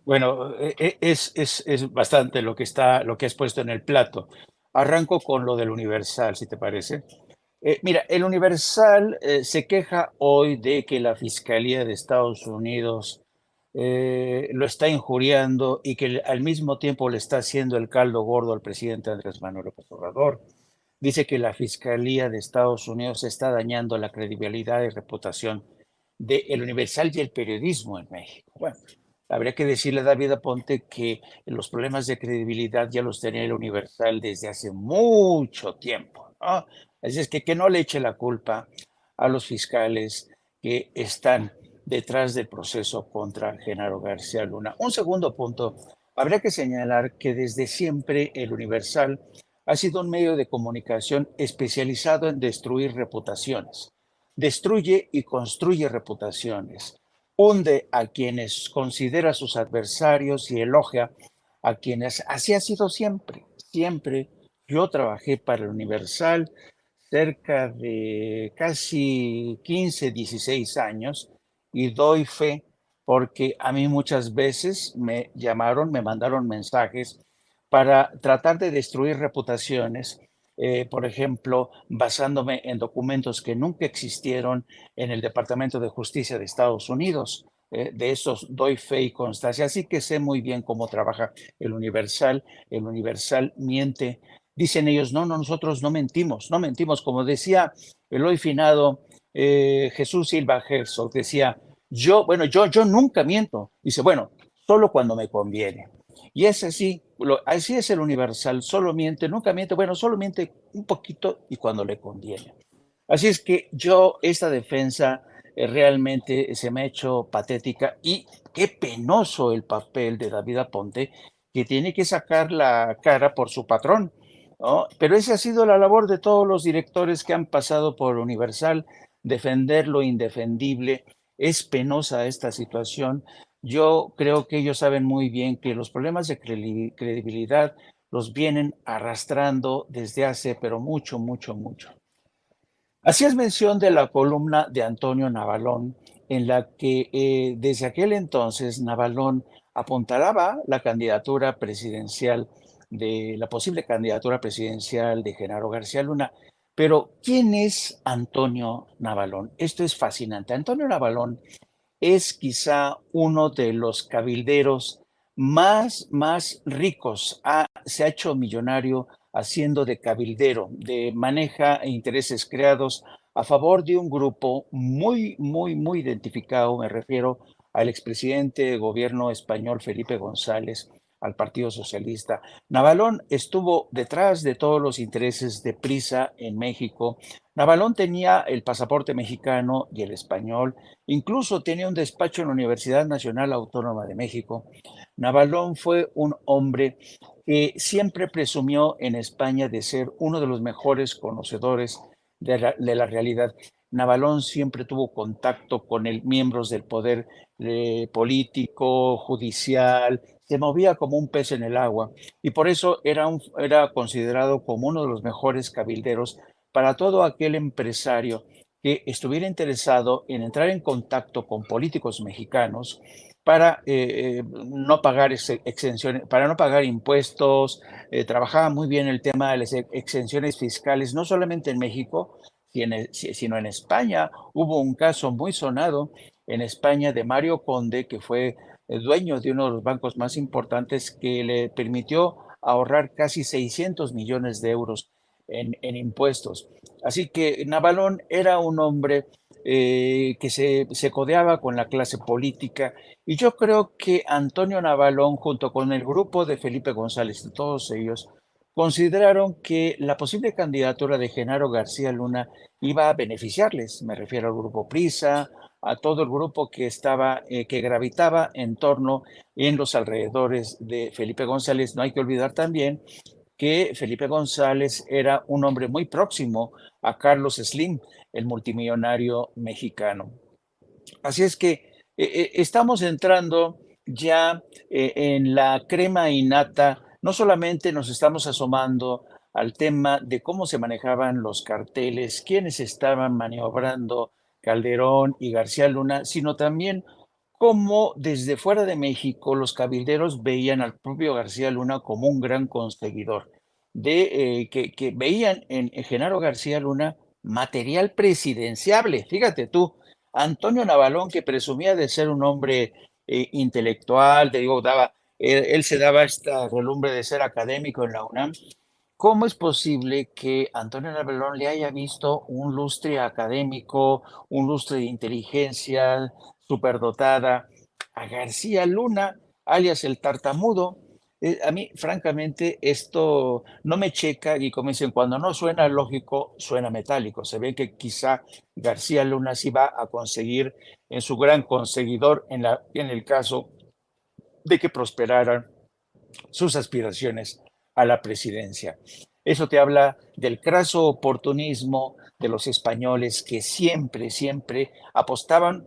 Bueno, es bastante lo que has puesto en el plato. Arranco con lo del Universal, si te parece. Mira, el Universal se queja hoy de que la Fiscalía de Estados Unidos lo está injuriando y que al mismo tiempo le está haciendo el caldo gordo al presidente Andrés Manuel López Obrador. Dice que la Fiscalía de Estados Unidos está dañando la credibilidad y reputación de El Universal y el periodismo en México. Bueno, habría que decirle a David Aponte que los problemas de credibilidad ya los tenía El Universal desde hace mucho tiempo, ¿no? Así es que no le eche la culpa a los fiscales que están detrás del proceso contra Genaro García Luna. Un segundo punto, habría que señalar que desde siempre El Universal ha sido un medio de comunicación especializado en destruir reputaciones. Destruye y construye reputaciones. Hunde a quienes considera sus adversarios y elogia a quienes así ha sido siempre. Siempre yo trabajé para el Universal cerca de casi 15, 16 años y doy fe porque a mí muchas veces me llamaron, me mandaron mensajes para tratar de destruir reputaciones, por ejemplo, basándome en documentos que nunca existieron en el Departamento de Justicia de Estados Unidos. De esos doy fe y constancia, así que sé muy bien cómo trabaja el Universal. El Universal miente. Dicen ellos, no, no, nosotros no mentimos, no mentimos. Como decía el hoy finado Jesús Silva Herzog, decía, yo nunca miento. Dice, bueno, solo cuando me conviene. Y es así, así es el Universal, solo miente, nunca miente, bueno, solo miente un poquito y cuando le conviene. Así es que yo, esta defensa realmente se me ha hecho patética y qué penoso el papel de David Aponte, que tiene que sacar la cara por su patrón, ¿no? Pero esa ha sido la labor de todos los directores que han pasado por Universal, defender lo indefendible. Es penosa esta situación. Yo creo que ellos saben muy bien que los problemas de credibilidad los vienen arrastrando desde hace, pero mucho, mucho, mucho. Hacías mención de la columna de Antonio Navalón, en la que desde aquel entonces Navalón apuntalaba la candidatura presidencial de la posible candidatura presidencial de Genaro García Luna. Pero, ¿quién es Antonio Navalón? Esto es fascinante. Antonio Navalón es quizá uno de los cabilderos más ricos. Se ha hecho millonario haciendo de cabildero, de maneja intereses creados a favor de un grupo muy, muy, muy identificado. Me refiero al expresidente de gobierno español Felipe González, al Partido Socialista. Navalón estuvo detrás de todos los intereses de Prisa en México. Navalón tenía el pasaporte mexicano y el español. Incluso tenía un despacho en la Universidad Nacional Autónoma de México. Navalón fue un hombre que siempre presumió en España de ser uno de los mejores conocedores de la realidad. Navalón siempre tuvo contacto con miembros del poder político, judicial, se movía como un pez en el agua y por eso era considerado como uno de los mejores cabilderos para todo aquel empresario que estuviera interesado en entrar en contacto con políticos mexicanos para no pagar exenciones, para no pagar impuestos. Trabajaba muy bien el tema de las exenciones fiscales, no solamente en México, sino en España. Hubo un caso muy sonado en España de Mario Conde, que fue el dueño de uno de los bancos más importantes, que le permitió ahorrar casi 600 millones de euros en impuestos. Así que Navalón era un hombre que se codeaba con la clase política y yo creo que Antonio Navalón junto con el grupo de Felipe González y todos ellos consideraron que la posible candidatura de Genaro García Luna iba a beneficiarles. Me refiero al grupo Prisa, a todo el grupo que estaba, que gravitaba en torno en los alrededores de Felipe González. No hay que olvidar también que Felipe González era un hombre muy próximo a Carlos Slim, el multimillonario mexicano. Así es que estamos entrando ya en la crema innata, no solamente nos estamos asomando al tema de cómo se manejaban los carteles, quiénes estaban maniobrando Calderón y García Luna, sino también cómo desde fuera de México los cabilderos veían al propio García Luna como un gran conseguidor, que veían en Genaro García Luna material presidenciable. Fíjate tú, Antonio Navalón, que presumía de ser un hombre intelectual, te digo, él se daba esta relumbre de ser académico en la UNAM. ¿Cómo es posible que Antonio Navalón le haya visto un lustre académico, un lustre de inteligencia superdotada a García Luna, alias el tartamudo? A mí, francamente, esto no me checa y como dicen, cuando no suena lógico, suena metálico. Se ve que quizá García Luna sí va a conseguir en su gran conseguidor en el caso de que prosperaran sus aspiraciones a la presidencia. Eso te habla del craso oportunismo de los españoles que siempre, siempre apostaban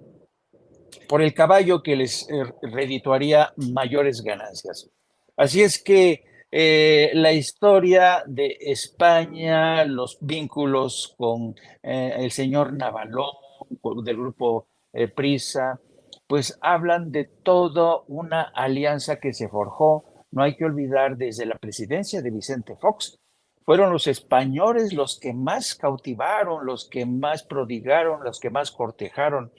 por el caballo que les redituaría mayores ganancias. Así es que la historia de España, los vínculos con el señor Navalón, del grupo Prisa, pues hablan de toda una alianza que se forjó. No hay que olvidar desde la presidencia de Vicente Fox. Fueron los españoles los que más cautivaron, los que más prodigaron, los que más cortejaron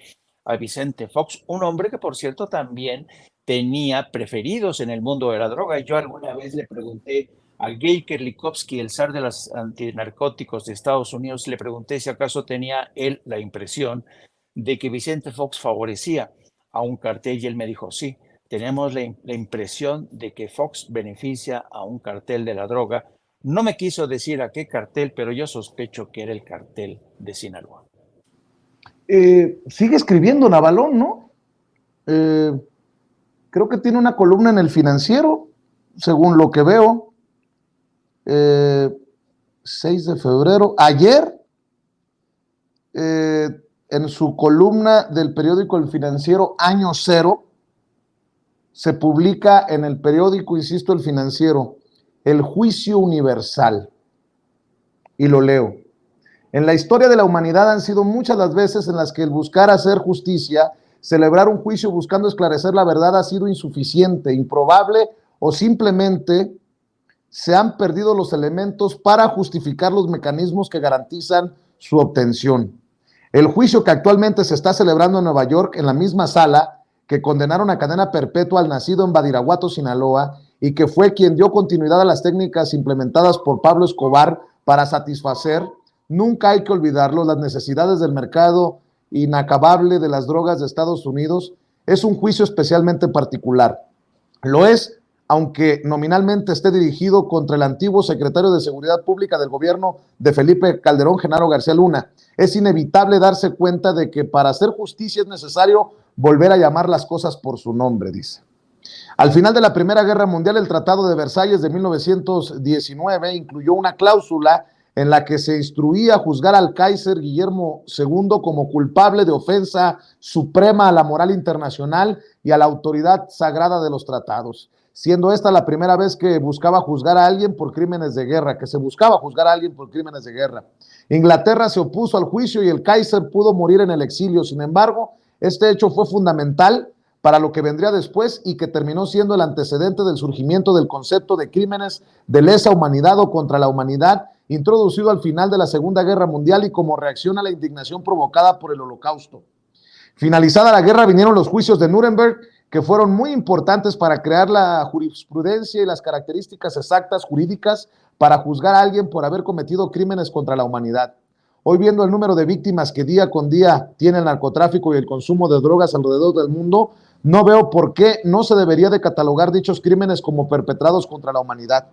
a Vicente Fox, un hombre que por cierto también tenía preferidos en el mundo de la droga. Yo alguna vez le pregunté a Gay Kerlikowski, el zar de los antinarcóticos de Estados Unidos, le pregunté si acaso tenía él la impresión de que Vicente Fox favorecía a un cartel y él me dijo, sí, tenemos la impresión de que Fox beneficia a un cartel de la droga. No me quiso decir a qué cartel, pero yo sospecho que era el cartel de Sinaloa. Sigue escribiendo Navalón, ¿no? Creo que tiene una columna en El Financiero, según lo que veo. 6 de febrero. Ayer, en su columna del periódico El Financiero, Año Cero, se publica en el periódico, insisto, El Financiero, El Juicio Universal. Y lo leo. En la historia de la humanidad han sido muchas las veces en las que el buscar hacer justicia, celebrar un juicio buscando esclarecer la verdad ha sido insuficiente, improbable o simplemente se han perdido los elementos para justificar los mecanismos que garantizan su obtención. El juicio que actualmente se está celebrando en Nueva York, en la misma sala que condenaron a cadena perpetua al nacido en Badiraguato, Sinaloa, y que fue quien dio continuidad a las técnicas implementadas por Pablo Escobar para satisfacer, nunca hay que olvidarlo, las necesidades del mercado inacabable de las drogas de Estados Unidos, es un juicio especialmente particular. Lo es, aunque nominalmente esté dirigido contra el antiguo secretario de Seguridad Pública del gobierno de Felipe Calderón, Genaro García Luna. Es inevitable darse cuenta de que para hacer justicia es necesario volver a llamar las cosas por su nombre, dice. Al final de la Primera Guerra Mundial, el Tratado de Versalles de 1919 incluyó una cláusula en la que se instruía a juzgar al Kaiser Guillermo II como culpable de ofensa suprema a la moral internacional y a la autoridad sagrada de los tratados, siendo esta la primera vez que buscaba juzgar a alguien por crímenes de guerra, Inglaterra se opuso al juicio y el Kaiser pudo morir en el exilio. Sin embargo, este hecho fue fundamental para lo que vendría después y que terminó siendo el antecedente del surgimiento del concepto de crímenes de lesa humanidad o contra la humanidad, introducido al final de la Segunda Guerra Mundial y como reacción a la indignación provocada por el Holocausto. Finalizada la guerra vinieron los juicios de Nuremberg, que fueron muy importantes para crear la jurisprudencia y las características exactas jurídicas para juzgar a alguien por haber cometido crímenes contra la humanidad. Hoy, viendo el número de víctimas que día con día tiene el narcotráfico y el consumo de drogas alrededor del mundo, no veo por qué no se debería de catalogar dichos crímenes como perpetrados contra la humanidad.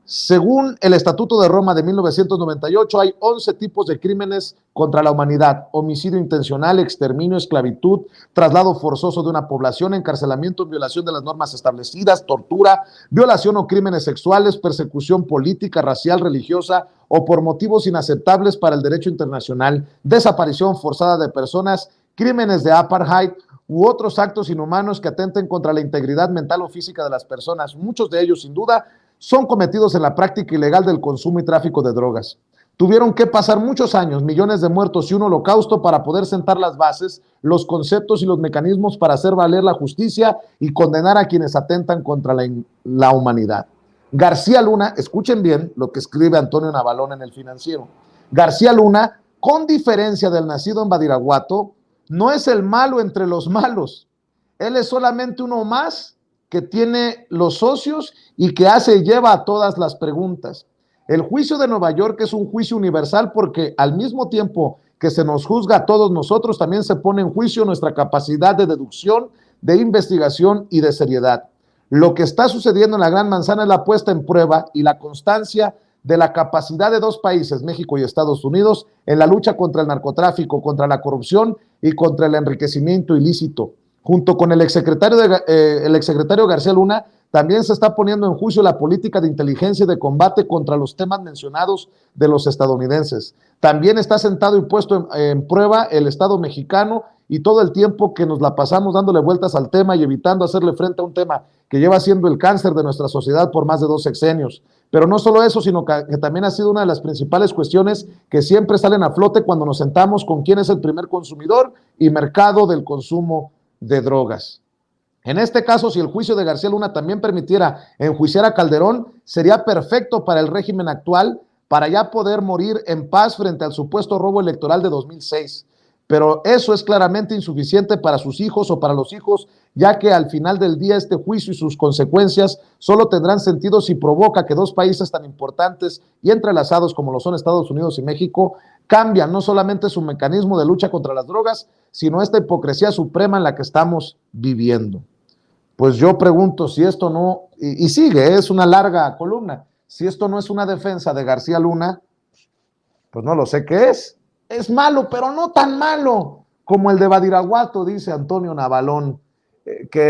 Según el Estatuto de Roma de 1998, hay 11 tipos de crímenes contra la humanidad: homicidio intencional, exterminio, esclavitud, traslado forzoso de una población, encarcelamiento, violación de las normas establecidas, tortura, violación o crímenes sexuales, persecución política, racial, religiosa o por motivos inaceptables para el derecho internacional, desaparición forzada de personas, crímenes de apartheid u otros actos inhumanos que atenten contra la integridad mental o física de las personas. Muchos de ellos, sin duda, son cometidos en la práctica ilegal del consumo y tráfico de drogas. Tuvieron que pasar muchos años, millones de muertos y un holocausto para poder sentar las bases, los conceptos y los mecanismos para hacer valer la justicia y condenar a quienes atentan contra la humanidad. García Luna, escuchen bien lo que escribe Antonio Navalón en El Financiero. García Luna, con diferencia del nacido en Badiraguato, no es el malo entre los malos. Él es solamente uno más que tiene los socios y que hace y lleva todas las preguntas. El juicio de Nueva York es un juicio universal porque al mismo tiempo que se nos juzga a todos nosotros, también se pone en juicio nuestra capacidad de deducción, de investigación y de seriedad. Lo que está sucediendo en la Gran Manzana es la puesta en prueba y la constancia de la capacidad de dos países, México y Estados Unidos, en la lucha contra el narcotráfico, contra la corrupción y contra el enriquecimiento ilícito. Junto con el exsecretario García Luna, también se está poniendo en juicio la política de inteligencia y de combate contra los temas mencionados de los estadounidenses. También está sentado y puesto en prueba el Estado mexicano y todo el tiempo que nos la pasamos dándole vueltas al tema y evitando hacerle frente a un tema que lleva siendo el cáncer de nuestra sociedad por más de 2 sexenios. Pero no solo eso, sino que también ha sido una de las principales cuestiones que siempre salen a flote cuando nos sentamos con quién es el primer consumidor y mercado del consumo de drogas. En este caso, si el juicio de García Luna también permitiera enjuiciar a Calderón, sería perfecto para el régimen actual para ya poder morir en paz frente al supuesto robo electoral de 2006. Pero eso es claramente insuficiente para sus hijos o para los hijos, ya que al final del día este juicio y sus consecuencias solo tendrán sentido si provoca que dos países tan importantes y entrelazados como lo son Estados Unidos y México cambian no solamente su mecanismo de lucha contra las drogas, sino esta hipocresía suprema en la que estamos viviendo. Pues yo pregunto si esto no, y sigue, es una larga columna, si esto no es una defensa de García Luna, pues no lo sé qué es. Es malo, pero no tan malo como el de Badiraguato, dice Antonio Navalón, que